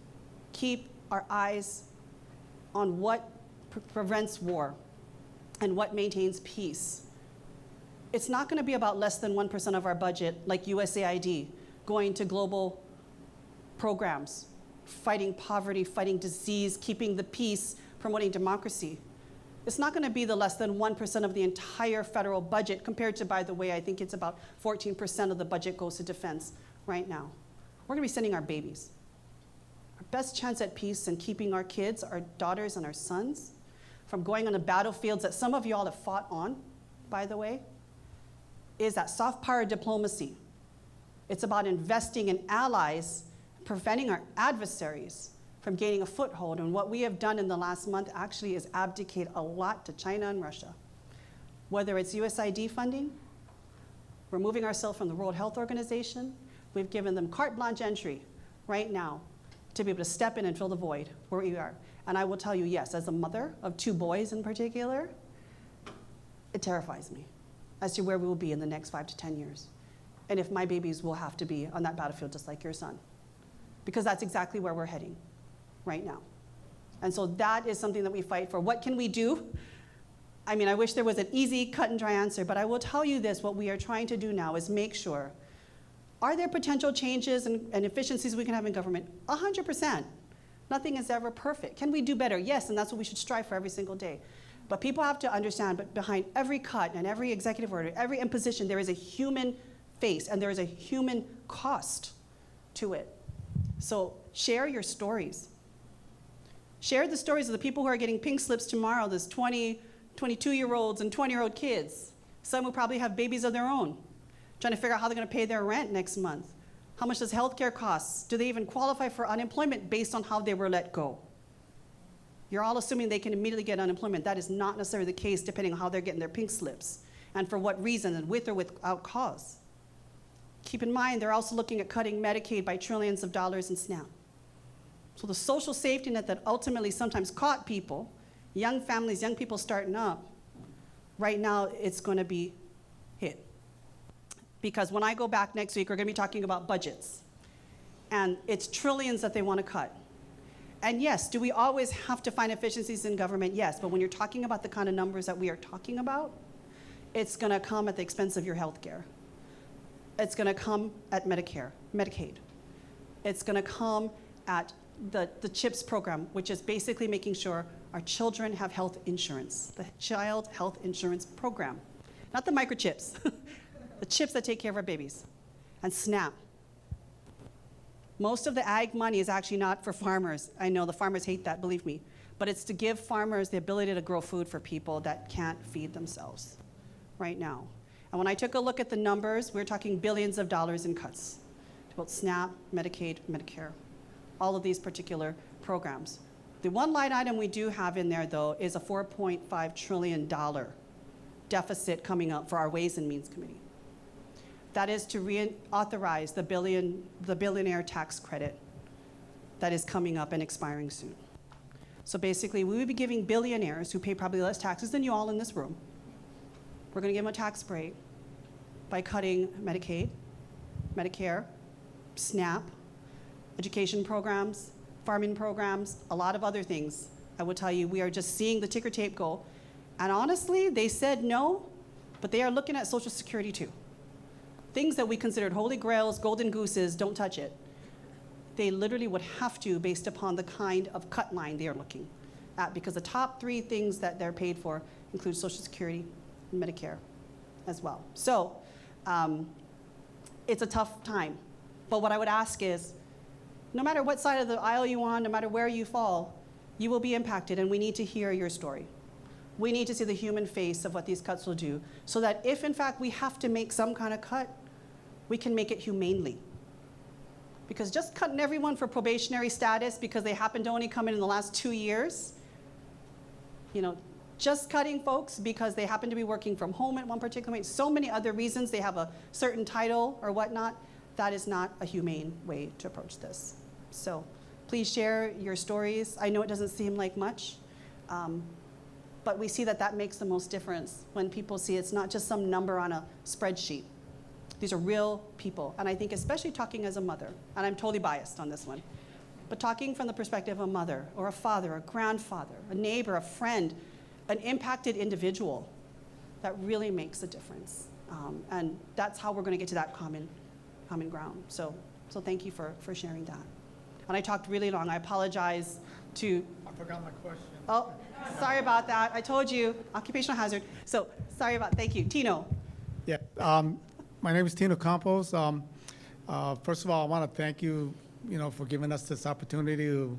keep our eyes on what prevents war and what maintains peace, it's not going to be about less than 1% of our budget, like USAID, going to global programs, fighting poverty, fighting disease, keeping the peace, promoting democracy. It's not going to be the less than 1% of the entire federal budget, compared to, by the way, I think it's about 14% of the budget goes to defense right now. We're going to be sending our babies. Our best chance at peace and keeping our kids, our daughters and our sons, from going on the battlefields that some of you all have fought on, by the way, is that soft power diplomacy. It's about investing in allies, preventing our adversaries from gaining a foothold. And what we have done in the last month actually is abdicate a lot to China and Russia. Whether it's USAID funding, removing ourselves from the World Health Organization, we've given them carte blanche entry right now to be able to step in and fill the void where we are. And I will tell you, yes, as a mother of two boys in particular, it terrifies me as to where we will be in the next 5 to 10 years. And if my babies will have to be on that battlefield just like your son. Because that's exactly where we're heading right now. And so that is something that we fight for. What can we do? I mean, I wish there was an easy cut and dry answer, but I will tell you this, what we are trying to do now is make sure, are there potential changes and efficiencies we can have in government? 100%. Nothing is ever perfect. Can we do better? Yes, and that's what we should strive for every single day. But people have to understand, but behind every cut and every executive order, every imposition, there is a human face and there is a human cost to it. So share your stories. Share the stories of the people who are getting pink slips tomorrow, those 20, 22-year-olds and 20-year-old kids. Some will probably have babies of their own, trying to figure out how they're going to pay their rent next month. How much does healthcare cost? Do they even qualify for unemployment based on how they were let go? You're all assuming they can immediately get unemployment. That is not necessarily the case depending on how they're getting their pink slips and for what reason and with or without cause. Keep in mind, they're also looking at cutting Medicaid by trillions of dollars in SNAP. So the social safety net that ultimately sometimes caught people, young families, young people starting up, right now it's going to be hit. Because when I go back next week, we're going to be talking about budgets. And it's trillions that they want to cut. And yes, do we always have to find efficiencies in government? Yes, but when you're talking about the kind of numbers that we are talking about, it's going to come at the expense of your health care. It's going to come at Medicare, Medicaid. It's going to come at the CHIPS program, which is basically making sure our children have health insurance, the Child Health Insurance Program. Not the microchips, the chips that take care of our babies. And SNAP. Most of the ag money is actually not for farmers. I know the farmers hate that, believe me. But it's to give farmers the ability to grow food for people that can't feed themselves right now. And when I took a look at the numbers, we're talking billions of dollars in cuts to both SNAP, Medicaid, Medicare, all of these particular programs. The one line item we do have in there, though, is a $4.5 trillion deficit coming up for our Ways and Means Committee. That is to reauthorize the billionaire tax credit that is coming up and expiring soon. So basically, we would be giving billionaires who pay probably less taxes than you all in this room, we're going to give them a tax break by cutting Medicaid, Medicare, SNAP, education programs, farming programs, a lot of other things. I will tell you, we are just seeing the ticker tape go. And honestly, they said no, but they are looking at Social Security too. Things that we considered holy grails, golden gooses, don't touch it. They literally would have to based upon the kind of cut line they are looking at, because the top 3 things that they're paid for include Social Security and Medicare as well. So it's a tough time. But what I would ask is, no matter what side of the aisle you're on, no matter where you fall, you will be impacted, and we need to hear your story. We need to see the human face of what these cuts will do, so that if, in fact, we have to make some kind of cut, we can make it humanely. Because just cutting everyone for probationary status because they happen to only come in the last 2 years, just cutting folks because they happen to be working from home at one particular point, so many other reasons, they have a certain title or whatnot, that is not a humane way to approach this. So please share your stories. I know it doesn't seem like much, but we see that that makes the most difference when people see it's not just some number on a spreadsheet. These are real people. And I think especially talking as a mother, and I'm totally biased on this one, but talking from the perspective of a mother or a father, a grandfather, a neighbor, a friend, an impacted individual, that really makes a difference. And that's how we're going to get to that common ground. So thank you for sharing that. And I talked really long. I apologize to... I forgot my question. Oh, sorry about that. I told you, occupational hazard. So sorry about, thank you. Tino. Yeah, my name is Tino Campos. First of all, I want to thank you, for giving us this opportunity to,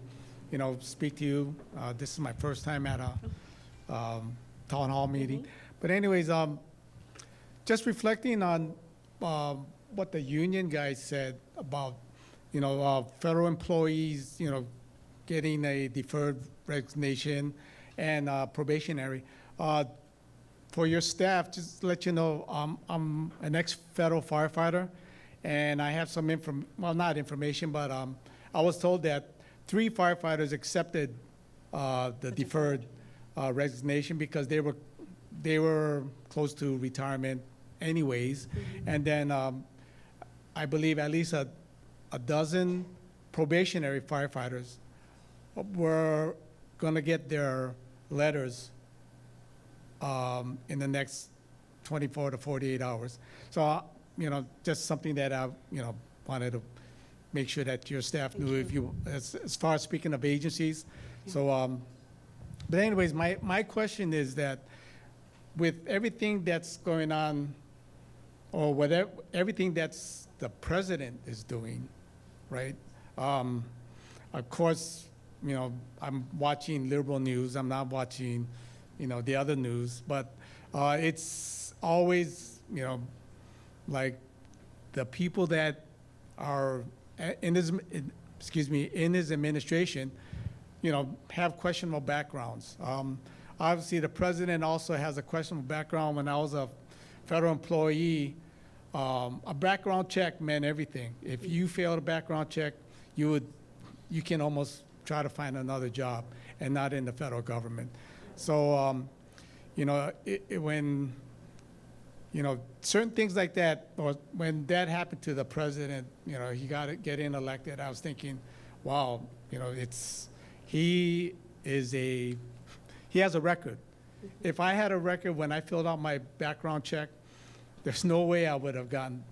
speak to you. This is my first time at a town hall meeting. But anyways, just reflecting on what the union guys said about, federal employees, getting a deferred resignation and probationary. For your staff, just to let you know, I'm an ex-federal firefighter, and I have some not information, but I was told that 3 firefighters accepted the deferred resignation because they were close to retirement anyways. And then I believe at least a dozen probationary firefighters were going to get their letters in the next 24 to 48 hours. So, just something that I, wanted to make sure that your staff knew if you, as far as speaking of agencies. So, but anyways, my question is that with everything that's going on, or whatever, everything that's the president is doing, right? Of course, I'm watching liberal news. I'm not watching, the other news. But it's always, like the people that are in his administration, have questionable backgrounds. Obviously, the president also has a questionable background. When I was a federal employee, a background check meant everything. If you failed a background check, you can almost try to find another job and not in the federal government. So, when, certain things like that, or when that happened to the president, he got to get elected, I was thinking, wow, he has a record. If I had a record when I filled out my background check, there's no way I would have gotten,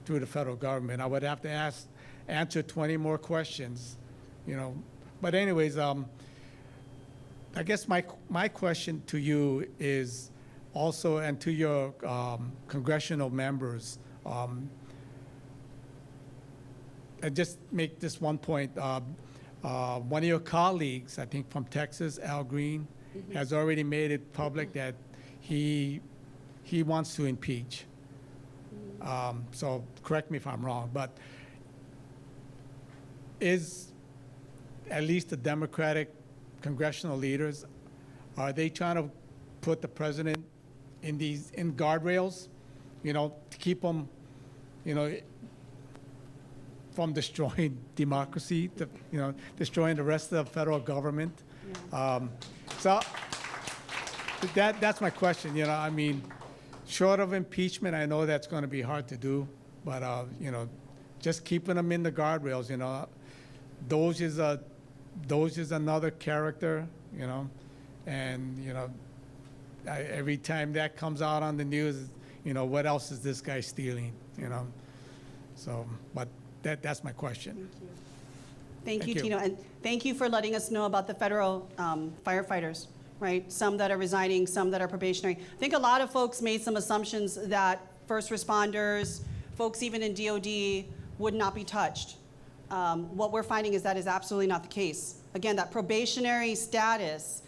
through the federal government. I would have to answer 20 more questions, But anyways, I guess my question to you is also, and to your congressional members, and just make this one point. One of your colleagues, I think from Texas, Al Green, has already made it public that he wants to impeach. So correct me if I'm wrong, but is at least the Democratic congressional leaders, are they trying to put the president in guardrails, to keep him, from destroying democracy, destroying the rest of the federal government? So that's my question. Short of impeachment, I know that's going to be hard to do, but just keeping them in the guardrails. Those is another character, and every time that comes out on the news, what else is this guy stealing? So, but that's my question. Thank you, Tino, and thank you for letting us know about the federal firefighters, right? Some that are resigning, some that are probationary. I think a lot of folks made some assumptions that first responders, folks even in DOD, would not be touched. What we're finding is that is absolutely not the case. Again, that probationary status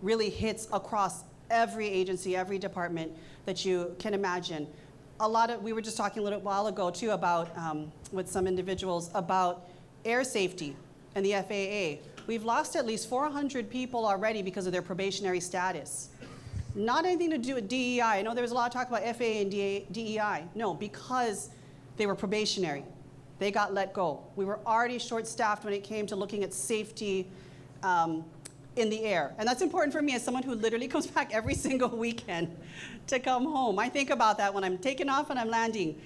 really hits across every agency, every department that you can imagine. We were just talking a little while ago too about, with some individuals, about air safety and the FAA. We've lost at least 400 people already because of their probationary status. Not anything to do with DEI. I know there was a lot of talk about FAA and DEI. No, because they were probationary. They got let go. We were already short-staffed when it came to looking at safety in the air. And that's important for me as someone who literally comes back every single weekend to come home. I think about that when I'm taking off and I'm landing.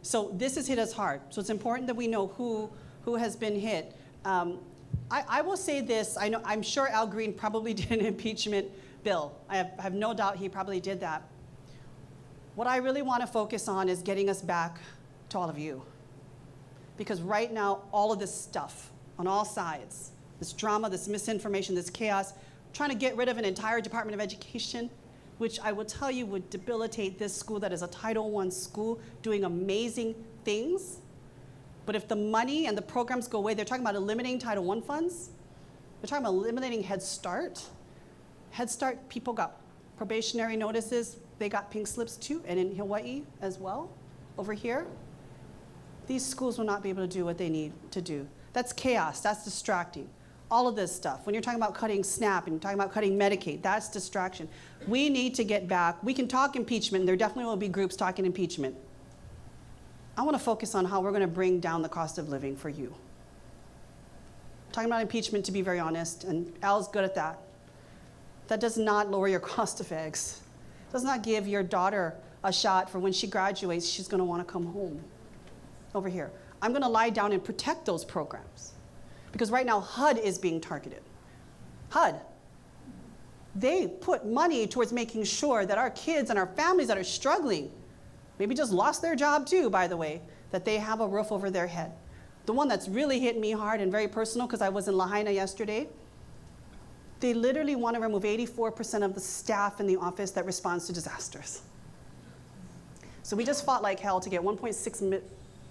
So this has hit us hard. So it's important that we know who has been hit. I will say this. I'm sure Al Green probably did an impeachment bill. I have no doubt he probably did that. What I really want to focus on is getting us back to all of you. Because right now, all of this stuff on all sides, this drama, this misinformation, this chaos, trying to get rid of an entire Department of Education, which I will tell you would debilitate this school that is a Title I school doing amazing things. But if the money and the programs go away, they're talking about eliminating Title I funds. They're talking about eliminating Head Start. Head Start, people got probationary notices. They got pink slips too, and in Hawaii as well, over here. These schools will not be able to do what they need to do. That's chaos, that's distracting. All of this stuff, when you're talking about cutting SNAP and you're talking about cutting Medicaid, that's distraction. We need to get back. We can talk impeachment, and there definitely will be groups talking impeachment. I want to focus on how we're going to bring down the cost of living for you. Talking about impeachment, to be very honest, and Al's good at that. That does not lower your cost of eggs. It does not give your daughter a shot for when she graduates, she's going to want to come home. Over here. I'm going to lie down and protect those programs. Because right now, HUD is being targeted. HUD. They put money towards making sure that our kids and our families that are struggling, maybe just lost their job too, by the way, that they have a roof over their head. The one that's really hit me hard and very personal, because I was in Lahaina yesterday, they literally want to remove 84% of the staff in the office that responds to disasters. So we just fought like hell to get $1.6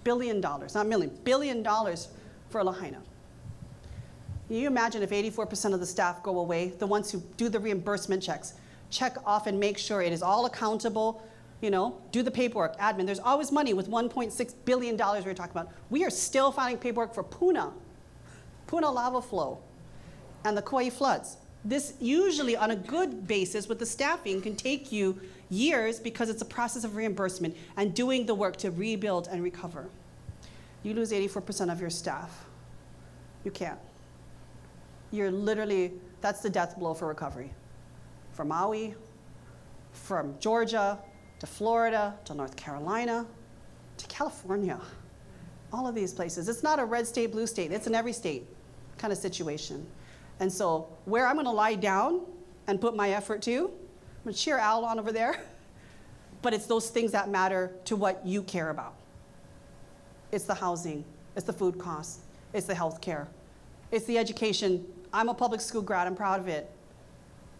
billion, not million, billion dollars for Lahaina. Can you imagine if 84% of the staff go away, the ones who do the reimbursement checks, check off and make sure it is all accountable, do the paperwork, admin. There's always money with $1.6 billion we're talking about. We are still filing paperwork for Puna lava flow, and the Kauai floods. This usually on a good basis with the staffing can take you years because it's a process of reimbursement and doing the work to rebuild and recover. You lose 84% of your staff. You can't. You're literally, that's the death blow for recovery. From Maui, from Georgia, to Florida, to North Carolina, to California. All of these places. It's not a red state, blue state. It's an every state kind of situation. And so where I'm going to lie down and put my effort to, I'm going to cheer Al on over there, but it's those things that matter to what you care about. It's the housing, it's the food costs, it's the health care, it's the education. I'm a public school grad, I'm proud of it.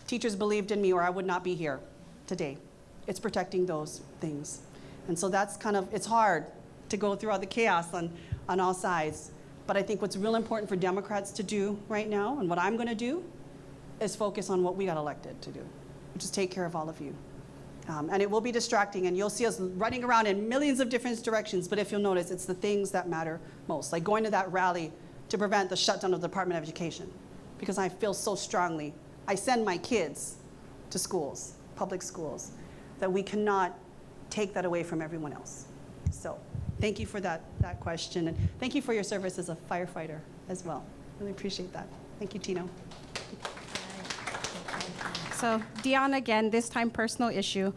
Teachers believed in me or I would not be here today. It's protecting those things. And so that's kind of, it's hard to go through all the chaos on all sides. But I think what's real important for Democrats to do right now, and what I'm going to do, is focus on what we got elected to do, which is take care of all of you. And it will be distracting, and you'll see us running around in millions of different directions, but if you'll notice, it's the things that matter most, like going to that rally to prevent the shutdown of the Department of Education, because I feel so strongly. I send my kids to schools, public schools, that we cannot take that away from everyone else. So thank you for that question, and thank you for your service as a firefighter as well. Really appreciate that. Thank you, Tino. So Dion again, this time personal issue.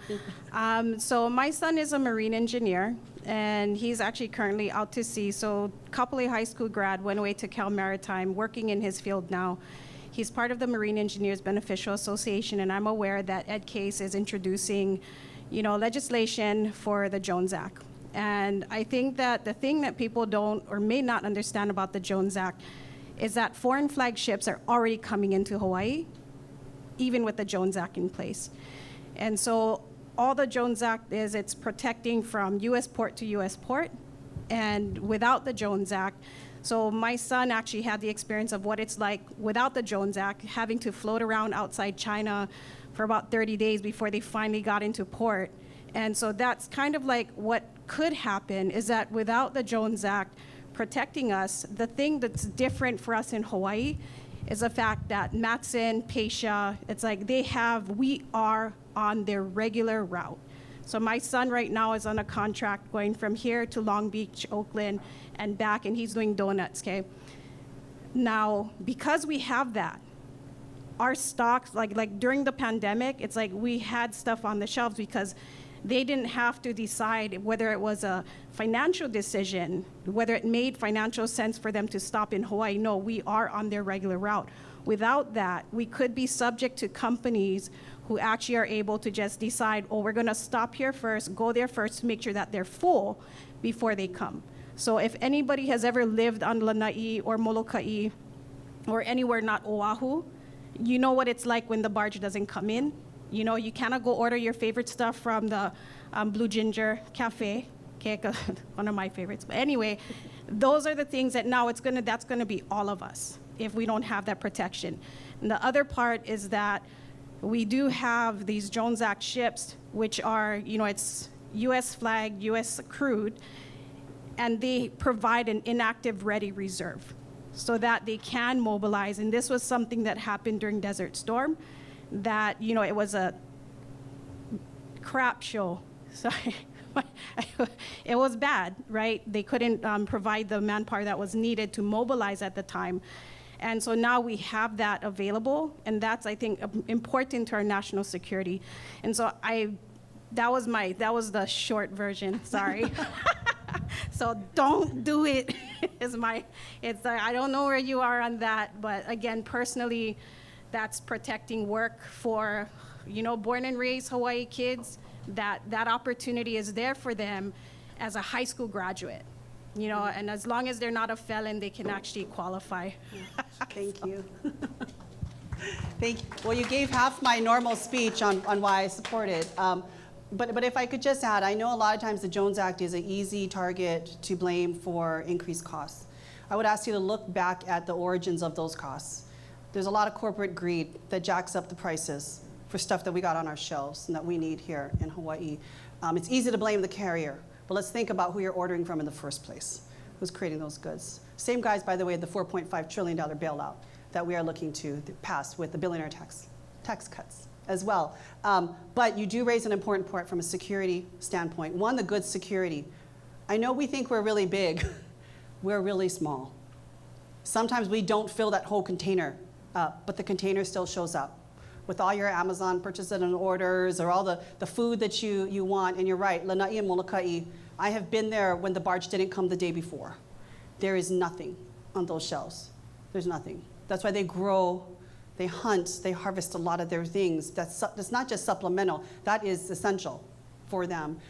So my son is a marine engineer, and he's actually currently out to sea. So Kapolei High School grad, went away to Cal Maritime, working in his field now. He's part of the Marine Engineers Beneficial Association, and I'm aware that Ed Case is introducing, legislation for the Jones Act. And I think that the thing that people don't or may not understand about the Jones Act is that foreign flag ships are already coming into Hawaii, even with the Jones Act in place. And so all the Jones Act is, it's protecting from US port to US port, and without the Jones Act, so my son actually had the experience of what it's like without the Jones Act, having to float around outside China for about 30 days before they finally got into port. And so that's kind of like what could happen, is that without the Jones Act protecting us, the thing that's different for us in Hawaii is the fact that Matson, Pasha, it's like we are on their regular route. So my son right now is on a contract going from here to Long Beach, Oakland, and back, and he's doing donuts, okay? Now, because we have that, our stocks, like during the pandemic, it's like we had stuff on the shelves because they didn't have to decide whether it was a financial decision, whether it made financial sense for them to stop in Hawaii. No, we are on their regular route. Without that, we could be subject to companies who actually are able to just decide, oh, we're gonna stop here first, go there first to make sure that they're full before they come. So if anybody has ever lived on Lanai or Molokai or anywhere not Oahu, you know what it's like when the barge doesn't come in. You cannot go order your favorite stuff from the Blue Ginger Cafe, okay, one of my favorites. But anyway, those are the things that now that's gonna be all of us if we don't have that protection. And the other part is that we do have these Jones Act ships, which are, it's US flag, US crewed, and they provide an inactive ready reserve so that they can mobilize. And this was something that happened during Desert Storm, that, it was a crap show. Sorry. It was bad, right? They couldn't provide the manpower that was needed to mobilize at the time. And so now we have that available, and that's, I think, important to our national security. And so that was the short version, sorry. So don't do it, I don't know where you are on that, but again, personally, that's protecting work for, born and raised Hawaii kids, that opportunity is there for them as a high school graduate, and as long as they're not a felon, they can actually qualify. Thank you. Thank you. Well, you gave half my normal speech on why I support it. But if I could just add, I know a lot of times the Jones Act is an easy target to blame for increased costs. I would ask you to look back at the origins of those costs. There's a lot of corporate greed that jacks up the prices for stuff that we got on our shelves and that we need here in Hawaii. It's easy to blame the carrier, but let's think about who you're ordering from in the first place, who's creating those goods. Same guys, by the way, the $4.5 trillion bailout that we are looking to pass with the billionaire tax cuts as well. But you do raise an important point from a security standpoint. One, the goods security. I know we think we're really big. We're really small. Sometimes we don't fill that whole container up, but the container still shows up with all your Amazon purchases and orders or all the food that you want. And you're right, Lanai and Molokai, I have been there when the barge didn't come the day before. There is nothing on those shelves. There's nothing. That's why they grow, they hunt, they harvest a lot of their things. That's not just supplemental, that is essential for them.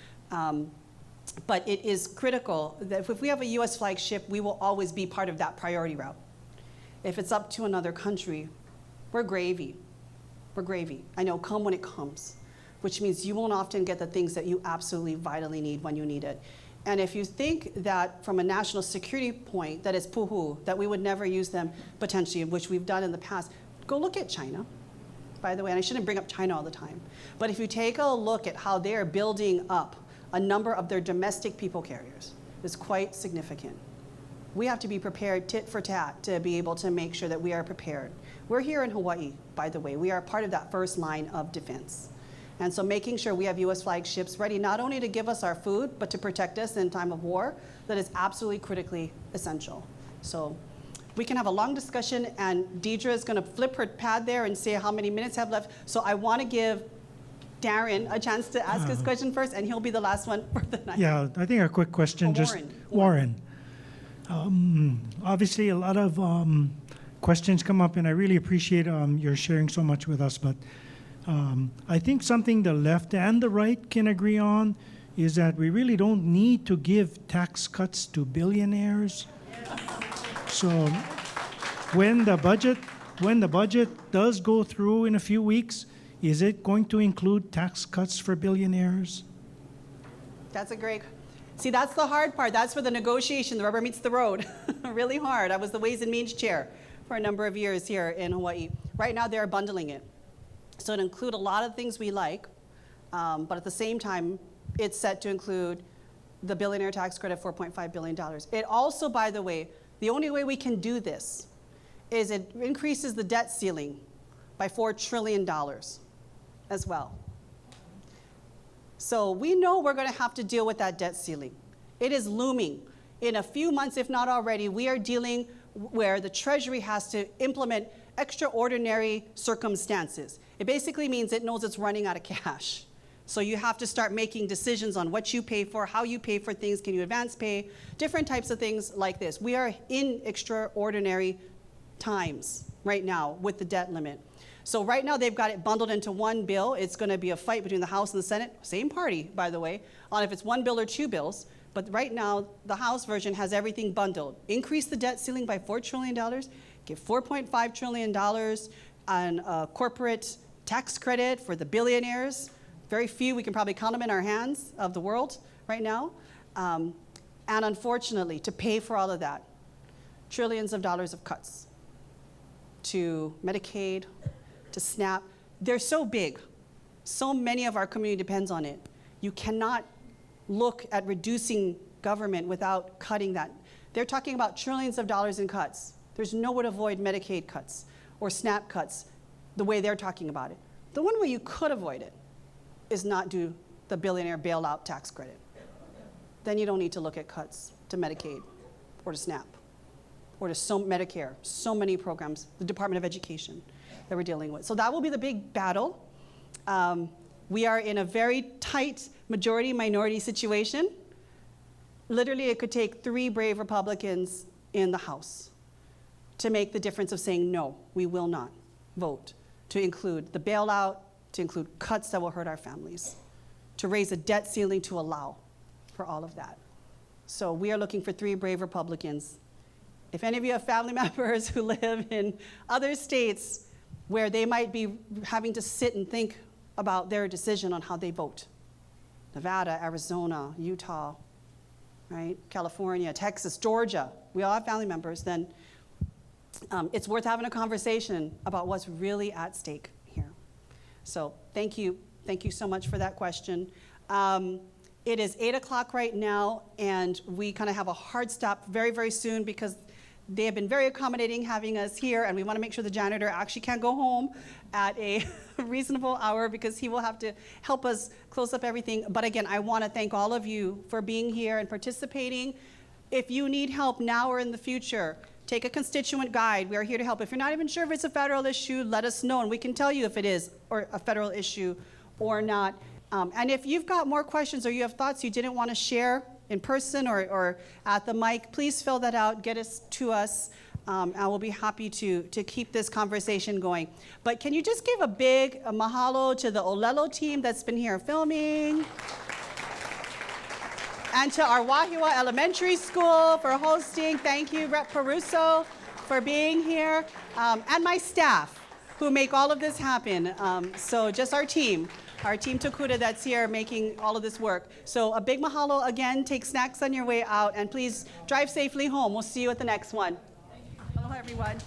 But it is critical that if we have a US flagship, we will always be part of that priority route. If it's up to another country, we're gravy. We're gravy. I know, come when it comes, which means you won't often get the things that you absolutely vitally need when you need it. And if you think that from a national security point, that is puhu, that we would never use them potentially, which we've done in the past, go look at China, by the way, and I shouldn't bring up China all the time. But if you take a look at how they are building up a number of their domestic people carriers, it's quite significant. We have to be prepared tit for tat to be able to make sure that we are prepared. We're here in Hawaii, by the way. We are part of that first line of defense. And so making sure we have US flagships ready not only to give us our food, but to protect us in time of war, that is absolutely critically essential. So we can have a long discussion, and Deidre is gonna flip her pad there and say how many minutes have left. So I wanna give Darren a chance to ask his question first, and he'll be the last one for the night. Yeah, I think a quick question. Oh, Warren. Obviously, a lot of questions come up, and I really appreciate your sharing so much with us. But I think something the left and the right can agree on is that we really don't need to give tax cuts to billionaires. So when the budget does go through in a few weeks, is it going to include tax cuts for billionaires? That's a great, see, that's the hard part. That's where the negotiation, the rubber meets the road. Really hard. I was the Ways and Means chair for a number of years here in Hawaii. Right now, they're bundling it. So it includes a lot of things we like, but at the same time, it's set to include the billionaire tax credit, $4.5 billion. It also, by the way, the only way we can do this is it increases the debt ceiling by $4 trillion as well. So we know we're going to have to deal with that debt ceiling. It is looming. In a few months, if not already, we are dealing where the Treasury has to implement extraordinary circumstances. It basically means it knows it's running out of cash. So you have to start making decisions on what you pay for, how you pay for things, can you advance pay, different types of things like this. We are in extraordinary times right now with the debt limit. So right now they've got it bundled into one bill. It's going to be a fight between the House and the Senate, same party, by the way, on if it's one bill or two bills. But right now, the House version has everything bundled. Increase the debt ceiling by $4 trillion, give $4.5 trillion on a corporate tax credit for the billionaires. Very few, we can probably count them in our hands of the world right now. And unfortunately, to pay for all of that, trillions of dollars of cuts to Medicaid, to SNAP. They're so big. So many of our community depends on it. You cannot look at reducing government without cutting that. They're talking about trillions of dollars in cuts. There's no way to avoid Medicaid cuts or SNAP cuts the way they're talking about it. The one way you could avoid it is not do the billionaire bailout tax credit. Then you don't need to look at cuts to Medicaid or to SNAP or to Medicare, so many programs, the Department of Education that we're dealing with. So that will be the big battle. We are in a very tight majority-minority situation. Literally, it could take 3 brave Republicans in the House to make the difference of saying, no, we will not vote, to include the bailout, to include cuts that will hurt our families, to raise a debt ceiling to allow for all of that. So we are looking for 3 brave Republicans. If any of you have family members who live in other states where they might be having to sit and think about their decision on how they vote, Nevada, Arizona, Utah, right? California, Texas, Georgia, we all have family members, then it's worth having a conversation about what's really at stake here. So thank you so much for that question. It is 8 o'clock right now, and we kind of have a hard stop very, very soon because they have been very accommodating having us here, and we want to make sure the janitor actually can go home at a reasonable hour because he will have to help us close up everything. But again, I want to thank all of you for being here and participating. If you need help now or in the future, take a constituent guide. We are here to help. If you're not even sure if it's a federal issue, let us know, and we can tell you if it is or a federal issue or not. And if you've got more questions or you have thoughts you didn't want to share in person or at the mic, please fill that out, get it to us, and we'll be happy to keep this conversation going. But can you just give a big mahalo to the Ōlelo team that's been here filming? And to our Wahiawā Elementary School for hosting. Thank you, Rep. Peruso, for being here. And my staff, who make all of this happen. So just our team Tokuda that's here making all of this work. So a big mahalo again. Take snacks on your way out, and please drive safely home. We'll see you at the next one. Aloha, everyone.